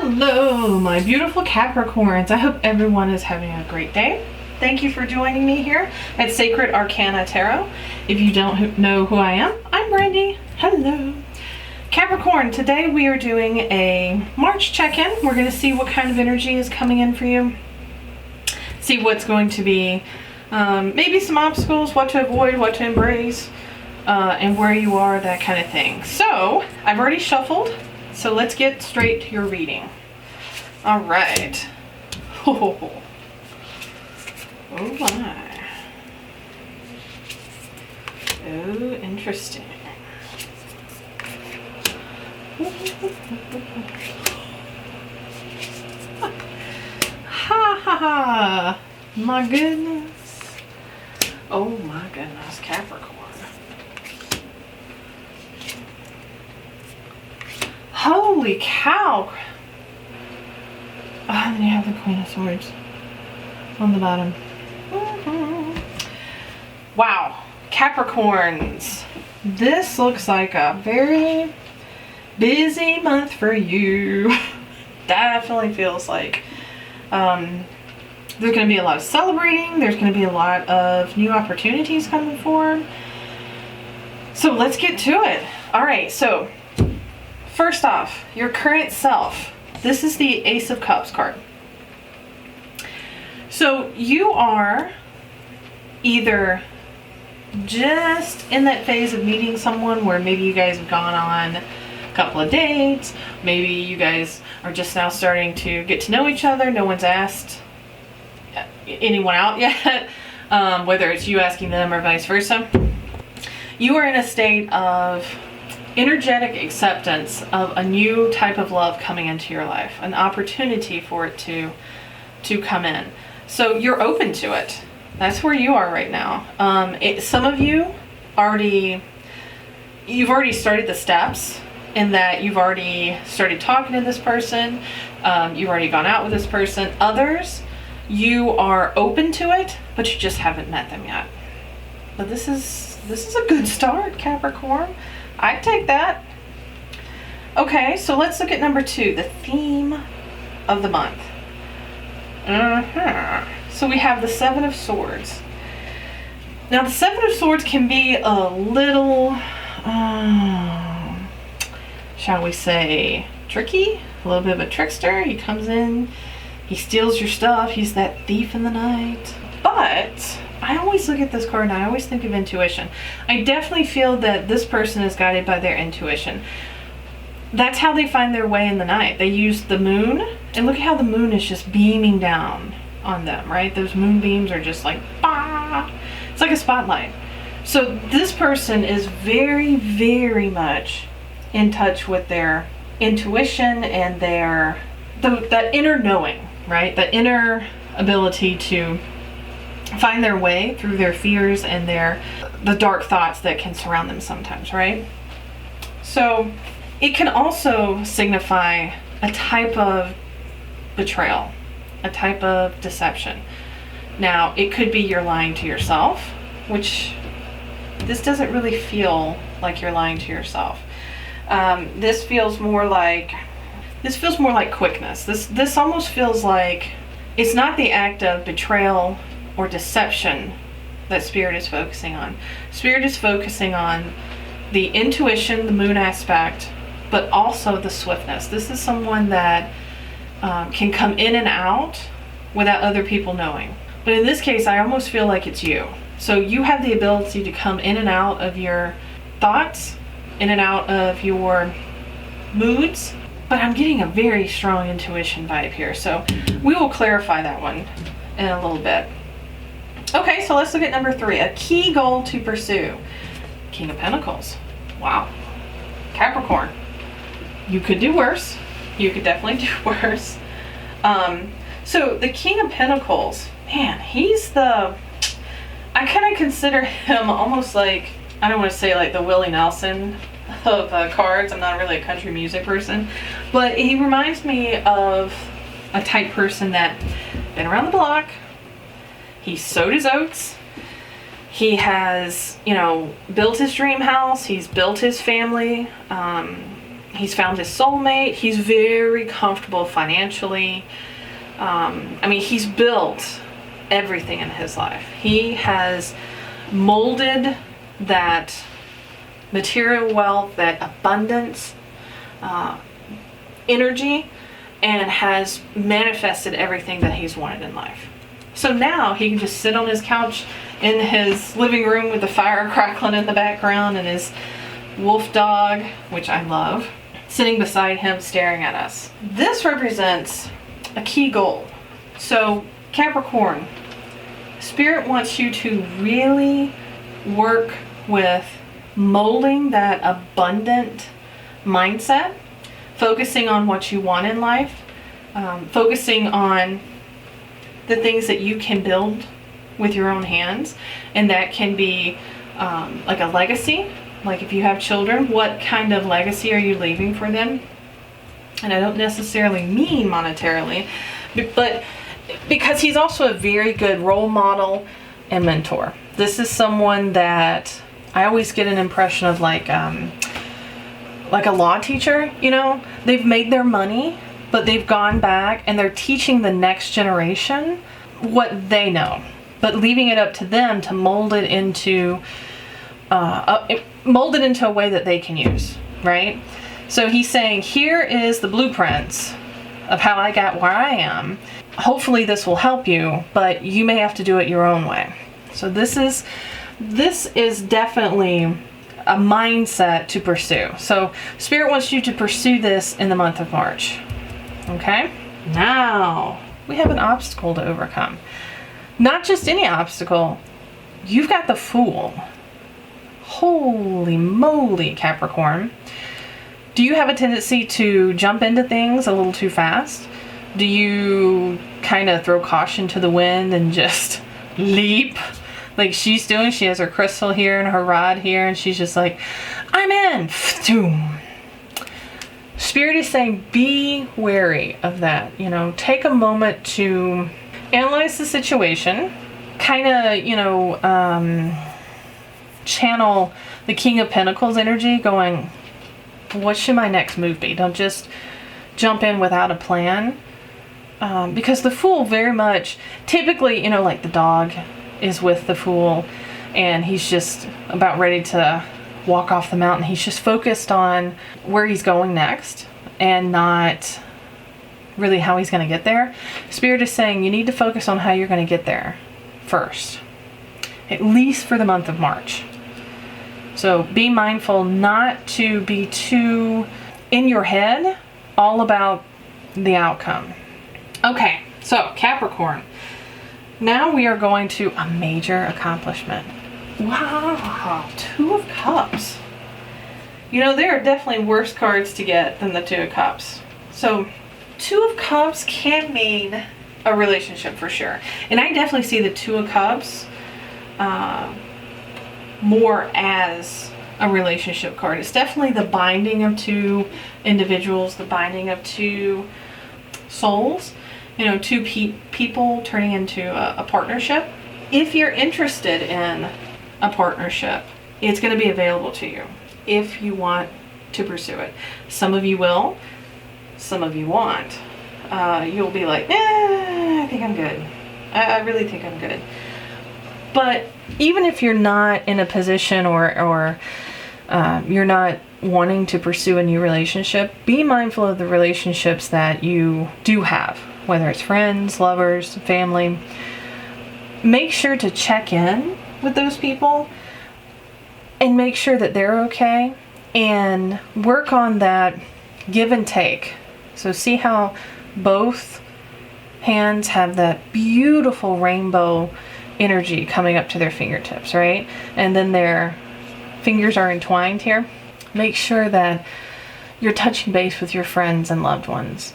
Hello, my beautiful Capricorns. I hope everyone is having a great day. Thank you for joining me here at Sacred Arcana Tarot. If you don't know who I am, I'm Brandy. Hello. Capricorn, today we are doing a March check-in. We're going to see what kind of energy is coming in for you. See what's going to be maybe some obstacles, what to avoid, what to embrace, and where you are, that kind of thing. So, I've already shuffled. So let's get straight to your reading. All right. Oh my. Oh, interesting. Ha ha ha. My goodness. Oh my goodness, Capricorn. Holy cow! And then you have the Queen of Swords on the bottom. Wow, Capricorns. This looks like a very busy month for you. Definitely feels like there's going to be a lot of celebrating. There's going to be a lot of new opportunities coming forward. So let's get to it. All right, so first off, your current self. This is the Ace of Cups card. So you are either just in that phase of meeting someone where maybe you guys have gone on a couple of dates. Maybe you guys are just now starting to get to know each other. No one's asked anyone out yet, whether it's you asking them or vice versa. You are in a state of energetic acceptance of a new type of love coming into your life, an opportunity for it to come in. So you're open to it. That's where you are right now. Some of you you've already started the steps in that you've already started talking to this person. You've already gone out with this person. Others, you are open to it, but you just haven't met them yet. But this is a good start, Capricorn. I'd take that. Okay, so let's look at number 2, the theme of the month. So we have the Seven of Swords. Now the Seven of Swords can be a little, shall we say, tricky, a little bit of a trickster. He comes in, he steals your stuff, he's that thief in the night. But I always look at this card and I always think of intuition. I definitely feel that this person is guided by their intuition. That's how they find their way in the night. They use the moon, and look at how the moon is just beaming down on them, right? Those moonbeams are just like, bah! It's like a spotlight. So this person is very, very much in touch with their intuition and that inner knowing, right? That inner ability to find their way through their fears and the dark thoughts that can surround them sometimes, right? So it can also signify a type of betrayal, a type of deception. Now, it could be you're lying to yourself, which this doesn't really feel like you're lying to yourself. This feels more like quickness. This almost feels like it's not the act of betrayal or deception that Spirit is focusing on. Spirit is focusing on the intuition, the moon aspect, but also the swiftness. This is someone that can come in and out without other people knowing. But in this case, I almost feel like it's you. So you have the ability to come in and out of your thoughts, in and out of your moods, but I'm getting a very strong intuition vibe here. So we will clarify that one in a little bit. Okay, so let's look at number 3, a key goal to pursue. King of Pentacles. Wow. Capricorn. You could do worse. You could definitely do worse. So the King of Pentacles, man, I kind of consider him almost like, I don't want to say like the Willie Nelson of cards. I'm not really a country music person, but he reminds me of a type person that been around the block. He sowed his oats. He has, built his dream house. He's built his family. He's found his soulmate. He's very comfortable financially. I mean, he's built everything in his life. He has molded that material wealth, that abundance, energy, and has manifested everything that he's wanted in life. So now he can just sit on his couch in his living room with the fire crackling in the background and his wolf dog, which I love, sitting beside him staring at us. This represents a key goal. So Capricorn, Spirit wants you to really work with molding that abundant mindset, focusing on what you want in life, focusing on the things that you can build with your own hands. And that can be like a legacy. Like if you have children, what kind of legacy are you leaving for them? And I don't necessarily mean monetarily, but because he's also a very good role model and mentor. This is someone that I always get an impression of like a law teacher, you know? They've made their money, but they've gone back and they're teaching the next generation what they know, but leaving it up to them to mold it into a way that they can use, right? So he's saying, here is the blueprints of how I got where I am. Hopefully this will help you, but you may have to do it your own way. So this is definitely a mindset to pursue. So Spirit wants you to pursue this in the month of March. Okay? Now, we have an obstacle to overcome. Not just any obstacle. You've got the Fool. Holy moly, Capricorn. Do you have a tendency to jump into things a little too fast? Do you kind of throw caution to the wind and just leap like she's doing? She has her crystal here and her rod here, and she's just like, I'm in. Spirit is saying, be wary of that. You know, take a moment to analyze the situation, kind of, channel the King of Pentacles energy, going, what should my next move be? Don't just jump in without a plan. Because the Fool very much, typically, you know, like the dog is with the Fool and he's just about ready to walk off the mountain. He's just focused on where he's going next and not really how he's going to get there. Spirit is saying you need to focus on how you're going to get there first, at least for the month of March. So be mindful not to be too in your head all about the outcome. Okay, so Capricorn, now we are going to a major accomplishment. Wow, Two of Cups. You know, there are definitely worse cards to get than the Two of Cups. So Two of Cups can mean a relationship for sure. And I definitely see the Two of Cups more as a relationship card. It's definitely the binding of two individuals, the binding of two souls, you know, two people turning into a partnership. If you're interested in a partnership, it's going to be available to you if you want to pursue it. Some of you will, some of you won't. You'll be like, I think I'm good. I really think I'm good. But even if you're not in a position or you're not wanting to pursue a new relationship, be mindful of the relationships that you do have, whether it's friends, lovers, family. Make sure to check in with those people and make sure that they're okay, and work on that give and take. So see how both hands have that beautiful rainbow energy coming up to their fingertips, right? And then their fingers are entwined here. Make sure that you're touching base with your friends and loved ones,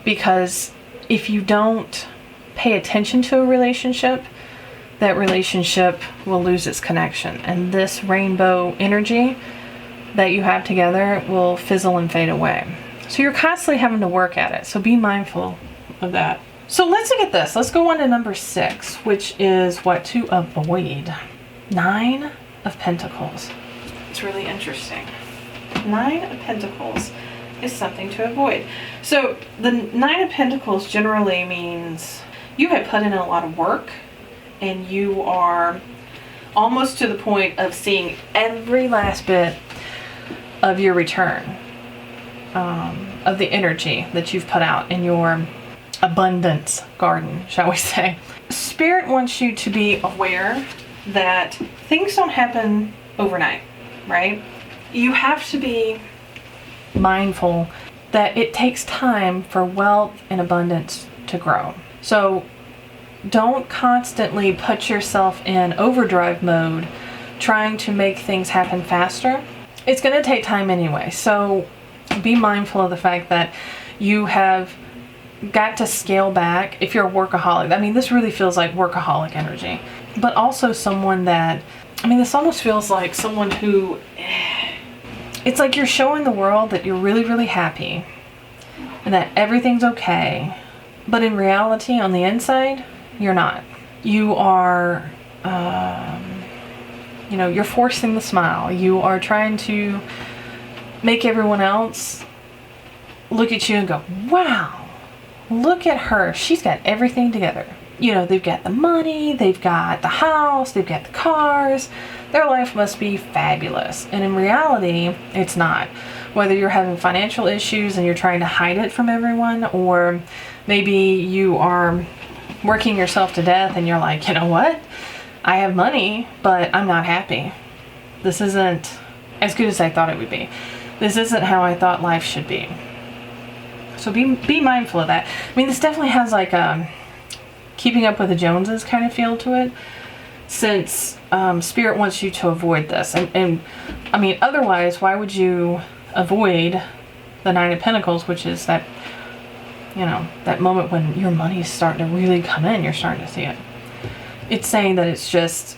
because if you don't pay attention to a relationship, that relationship will lose its connection, and this rainbow energy that you have together will fizzle and fade away. So you're constantly having to work at it, so be mindful of that. So let's look at this. Let's go on to number 6, which is what to avoid. 9 of Pentacles. It's really interesting. 9 of Pentacles. is something to avoid. So the Nine of Pentacles generally means you have put in a lot of work and you are almost to the point of seeing every last bit of your return, of the energy that you've put out in your abundance garden, shall we say. Spirit wants you to be aware that things don't happen overnight, right? You have to be mindful that it takes time for wealth and abundance to grow. So don't constantly put yourself in overdrive mode trying to make things happen faster. It's going to take time anyway. So be mindful of the fact that you have got to scale back if you're a workaholic. I mean, this really feels like workaholic energy, but also someone that, I mean, this almost feels like someone who, it's like you're showing the world that you're really, really happy and that everything's okay. But in reality, on the inside, you're not. You are, you're forcing the smile. You are trying to make everyone else look at you and go, wow, look at her. She's got everything together. You know, they've got the money, they've got the house, they've got the cars. Their life must be fabulous. And in reality, it's not. Whether you're having financial issues and you're trying to hide it from everyone, or maybe you are working yourself to death and you're like, you know what? I have money, but I'm not happy. This isn't as good as I thought it would be. This isn't how I thought life should be. So be mindful of that. I mean, this definitely has like a keeping up with the Joneses kind of feel to it, since Spirit wants you to avoid this. And I mean, otherwise, why would you avoid the Nine of Pentacles, which is that, that moment when your money's starting to really come in, you're starting to see it. It's saying that it's just,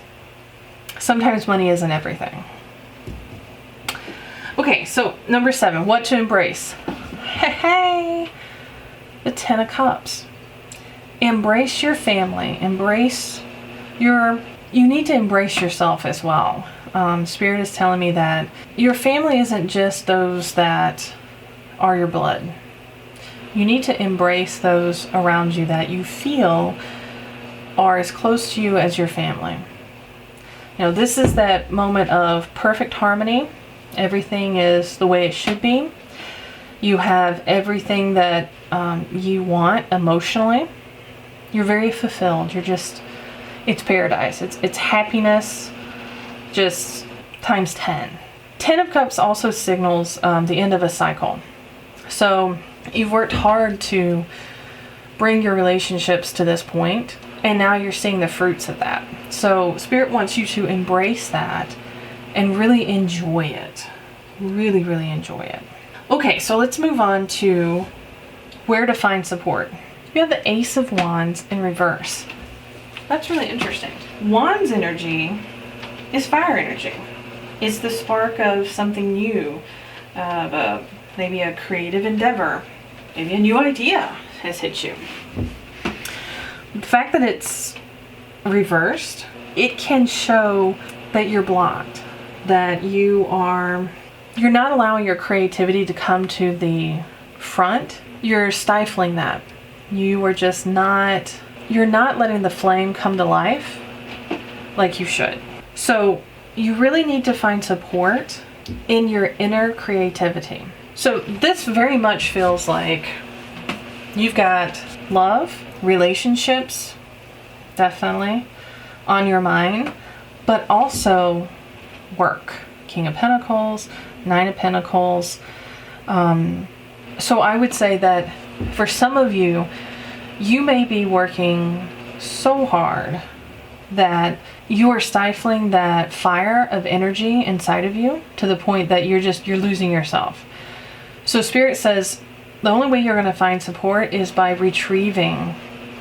sometimes money isn't everything. Okay, so number 7, what to embrace. Hey, the Ten of Cups. Embrace your family. You need to embrace yourself as well. Spirit is telling me that your family isn't just those that are your blood. You need to embrace those around you that you feel are as close to you as your family. This is that moment of perfect harmony. Everything is the way it should be. You have everything that you want emotionally. You're very fulfilled. It's paradise. It's happiness, just times 10. 10 of Cups also signals the end of a cycle. So you've worked hard to bring your relationships to this point, and now you're seeing the fruits of that. So Spirit wants you to embrace that and really enjoy it. Really, really enjoy it. Okay, so let's move on to where to find support. You have the Ace of Wands in reverse. That's really interesting. Wands energy is fire energy. It's the spark of something new, maybe a creative endeavor, maybe a new idea has hit you. The fact that it's reversed, it can show that you're blocked, that you're not allowing your creativity to come to the front. You're stifling that. You're not letting the flame come to life like you should. So you really need to find support in your inner creativity. So this very much feels like you've got love, relationships, definitely on your mind, but also work. King of Pentacles, Nine of Pentacles. So I would say that for some of you, you may be working so hard that you are stifling that fire of energy inside of you to the point that you're losing yourself. So Spirit says the only way you're going to find support is by retrieving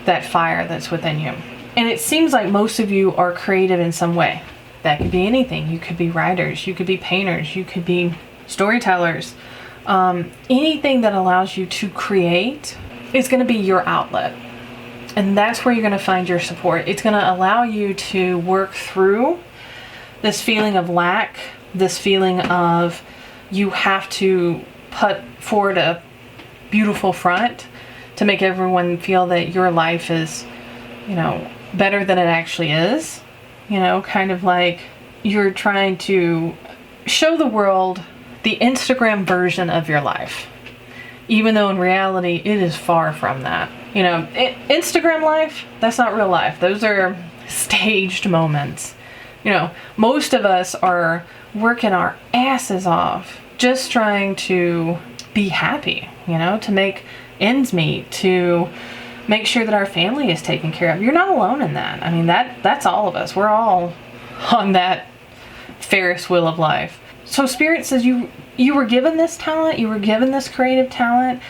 that fire that's within you. And it seems like most of you are creative in some way. That could be anything. You could be writers, you could be painters, you could be storytellers. Anything that allows you to create is going to be your outlet. And that's where you're going to find your support. It's going to allow you to work through this feeling of lack, this feeling of you have to put forward a beautiful front to make everyone feel that your life is, you know, better than it actually is. You know, kind of like you're trying to show the world the Instagram version of your life, even though in reality it is far from that. You know, Instagram life, that's not real life. Those are staged moments. You know, most of us are working our asses off just trying to be happy, you know, to make ends meet, to make sure that our family is taken care of. You're not alone in that. I mean, that's all of us. We're all on that Ferris wheel of life. So Spirit says you were given this talent, you were given this creative talent,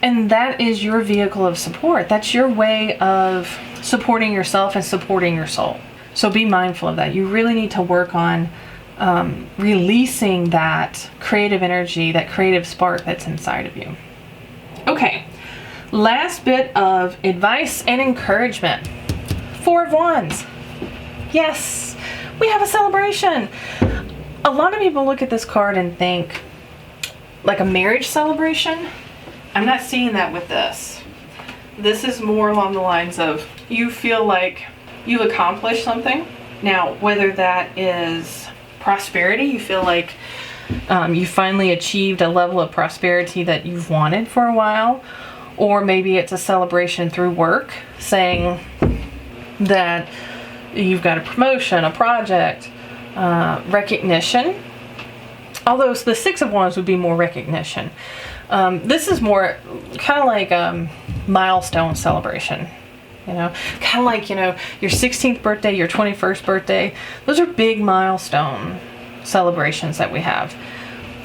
and that is your vehicle of support. That's your way of supporting yourself and supporting your soul. So be mindful of that. You really need to work on releasing that creative energy, that creative spark that's inside of you. Okay, last bit of advice and encouragement. 4 of Wands. Yes, we have a celebration. A lot of people look at this card and think like a marriage celebration. I'm not seeing that with this. This is more along the lines of you feel like you've accomplished something. Now, whether that is prosperity, you feel like you finally achieved a level of prosperity that you've wanted for a while, or maybe it's a celebration through work, saying that you've got a promotion, a project, recognition. Although the 6 of Wands would be more recognition. This is more kind of like a milestone celebration. You know, kind of like, you know, your 16th birthday, your 21st birthday. Those are big milestone celebrations that we have.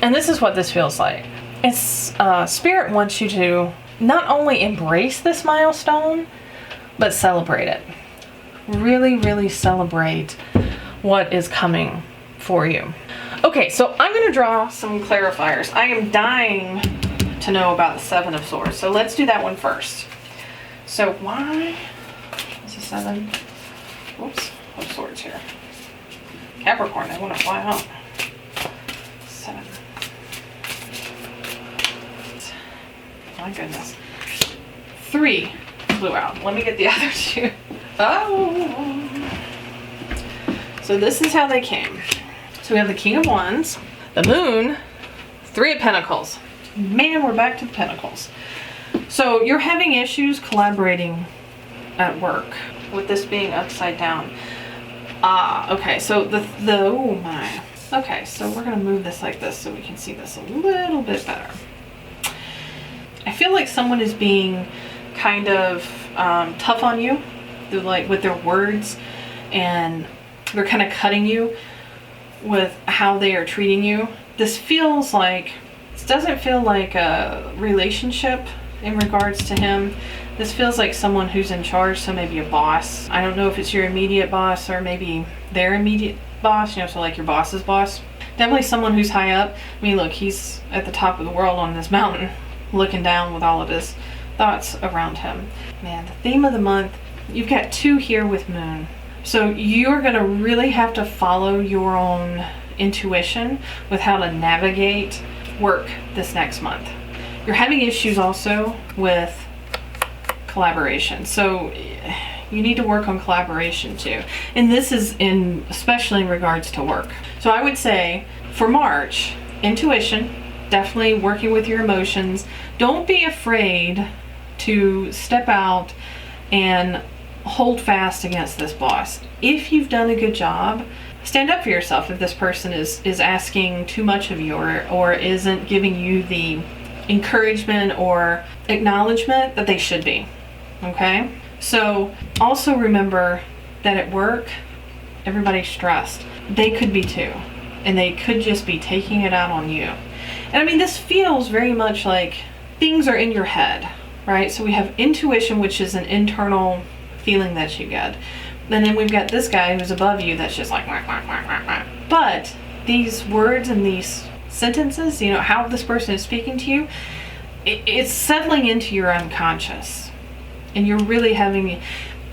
And this is what this feels like. It's Spirit wants you to not only embrace this milestone, but celebrate it. Really, really celebrate what is coming for you. Okay, so I'm going to draw some clarifiers. I am dying to know about the 7 of Swords. So let's do that one first. So why is the 7? Whoops, of Swords here. Capricorn, they want to fly home. 7. My goodness. 3 flew out. Let me get the other 2. Oh. So this is how they came. So we have the King of Wands, the Moon, 3 of Pentacles. Man, we're back to the Pentacles. So you're having issues collaborating at work with this being upside down. Okay, so oh my. Okay, so we're gonna move this like this so we can see this a little bit better. I feel like someone is being kind of tough on you, like with their words, and they're kind of cutting you with how they are treating you. This doesn't feel like a relationship in regards to him. This feels like someone who's in charge, so maybe a boss. I don't know if it's your immediate boss or maybe their immediate boss, you know, so like your boss's boss. Definitely someone who's high up. I mean, look, he's at the top of the world on this mountain, looking down with all of his thoughts around him. Man, the theme of the month, you've got 2 here with Moon. So you're going to really have to follow your own intuition with how to navigate work this next month. You're having issues also with collaboration. So you need to work on collaboration too. And this is especially in regards to work. So I would say for March, intuition, definitely working with your emotions. Don't be afraid to step out and hold fast against this boss. If you've done a good job, stand up for yourself if this person is asking too much of you or isn't giving you the encouragement or acknowledgement that they should be. Okay? So also remember that at work, everybody's stressed. They could be too. And they could just be taking it out on you. And I mean, this feels very much like things are in your head, right? So we have intuition, which is an internal feeling that you get. And then we've got this guy who's above you that's just like, wah, wah, wah, wah, wah. But these words and these sentences, you know, how this person is speaking to you, it's settling into your unconscious. And you're really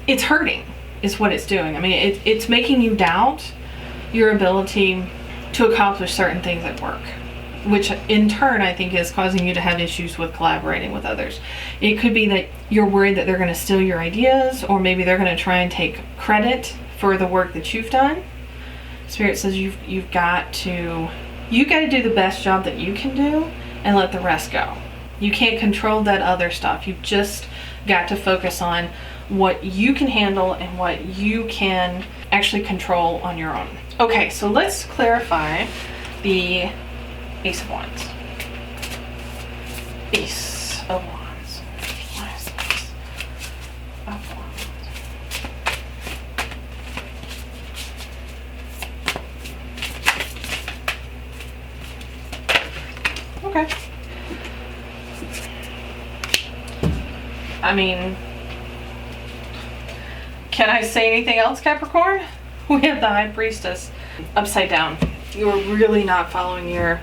it's hurting is what it's doing. I mean, it's making you doubt your ability to accomplish certain things at work. which in turn I think is causing you to have issues with collaborating with others. It could be that you're worried that they're going to steal your ideas, or maybe they're going to try and take credit for the work that you've done. Spirit says you've got to do the best job that you can do and let the rest go. You can't control that other stuff. You've just got to focus on what you can handle and what you can actually control on your own. Okay, so let's clarify the Ace of Wands. Ace of Wands. What is this? Of Wands. Okay. I mean, can I say anything else, Capricorn? We have the High Priestess upside down. You're really not following your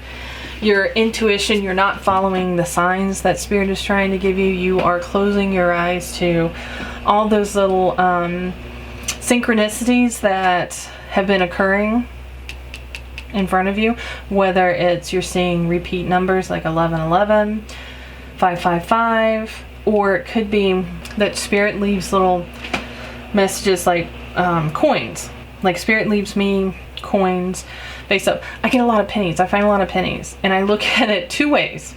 intuition. You're not following the signs that Spirit is trying to give you. You are closing your eyes to all those little synchronicities that have been occurring in front of you, whether it's you're seeing repeat numbers like 1111, 555, or it could be that Spirit leaves little messages like coins. Like Spirit leaves me coins face up. I get a lot of pennies. I find a lot of pennies, and I look at it two ways.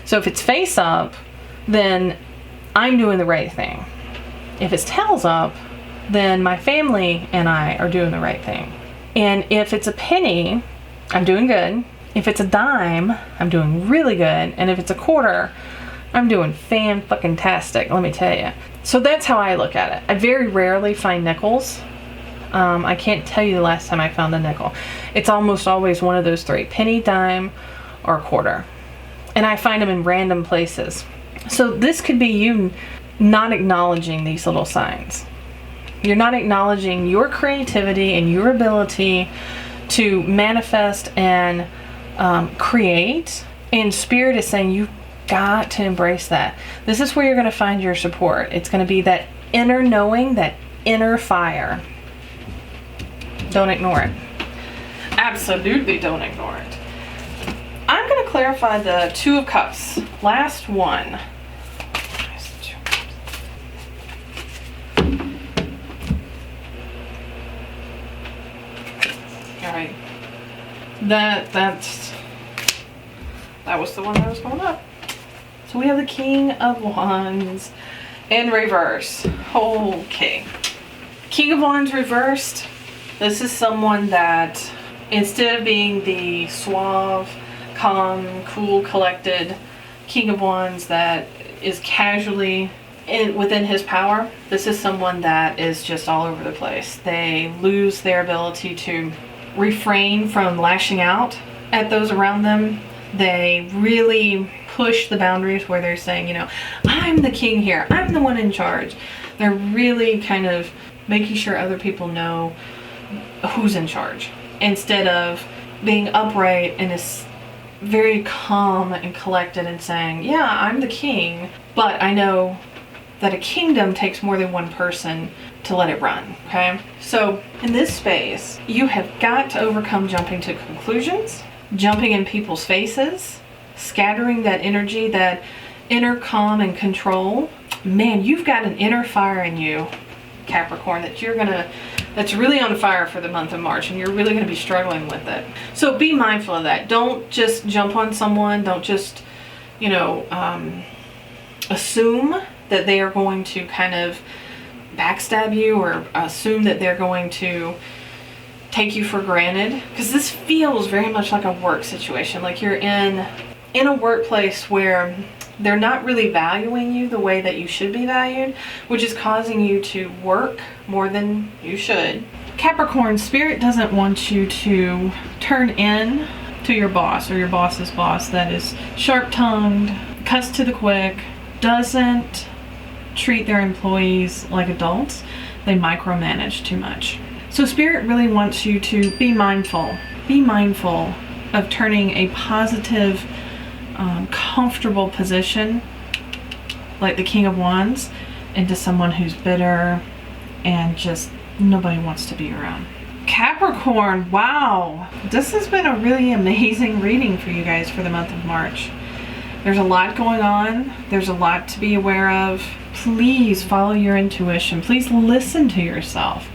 So if it's face up, then I'm doing the right thing. If it's tails up, then my family and I are doing the right thing. And if it's a penny, I'm doing good. If it's a dime, I'm doing really good. And if it's a quarter, I'm doing fan-fucking-tastic, let me tell you. So that's how I look at it. I very rarely find nickels. I can't tell you the last time I found a nickel. It's almost always one of those three: penny, dime, or a quarter. And I find them in random places. So this could be you not acknowledging these little signs. You're not acknowledging your creativity and your ability to manifest and create. And Spirit is saying you've got to embrace that. This is where you're going to find your support. It's going to be that inner knowing, that inner fire. Don't ignore it. Absolutely don't ignore it. I'm going to clarify the Two of Cups. Last one. Alright. That was the one that was going up. So we have the King of Wands in reverse. Okay. King of Wands reversed. This is someone that, instead of being the suave, calm, cool, collected King of Wands that is casually within his power, this is someone that is just all over the place. They lose their ability to refrain from lashing out at those around them. They really push the boundaries where they're saying, you know, I'm the king here. I'm the one in charge. They're really kind of making sure other people know who's in charge, instead of being upright and is very calm and collected and saying, yeah, I'm the king, but I know that a kingdom takes more than one person to let it run. Okay, so in this space you have got to overcome jumping to conclusions, jumping in people's faces, scattering that energy, that inner calm and control. Man, you've got an inner fire in you, Capricorn, that's really on fire for the month of March, and you're really going to be struggling with it. So be mindful of that. Don't just jump on someone. Don't just, assume that they are going to kind of backstab you, or assume that they're going to take you for granted, because this feels very much like a work situation. Like you're in a workplace where they're not really valuing you the way that you should be valued, which is causing you to work more than you should. Capricorn, Spirit doesn't want you to turn in to your boss or your boss's boss that is sharp-tongued, cuts to the quick, doesn't treat their employees like adults. They micromanage too much. So Spirit really wants you to be mindful. Be mindful of turning a positive, comfortable position like the King of Wands into someone who's bitter and just nobody wants to be around. Capricorn, wow. This has been a really amazing reading for you guys for the month of March. There's a lot going on. There's a lot to be aware of. Please follow your intuition. Please listen to yourself.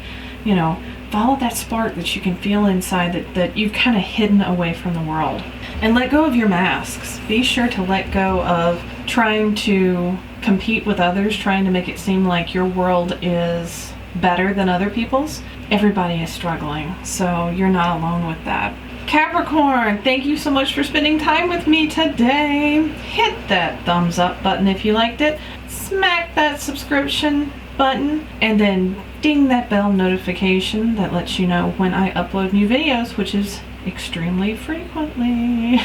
You know, follow that spark that you can feel inside that you've kind of hidden away from the world. And let go of your masks. Be sure to let go of trying to compete with others, trying to make it seem like your world is better than other people's. Everybody is struggling, so you're not alone with that. Capricorn, thank you so much for spending time with me today. Hit that thumbs up button if you liked it. Smack that subscription button and then ding that bell notification that lets you know when I upload new videos, which is extremely frequently.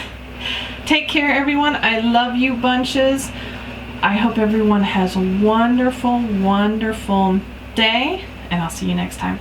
Take care, everyone. I love you bunches. I hope everyone has a wonderful, wonderful day, and I'll see you next time.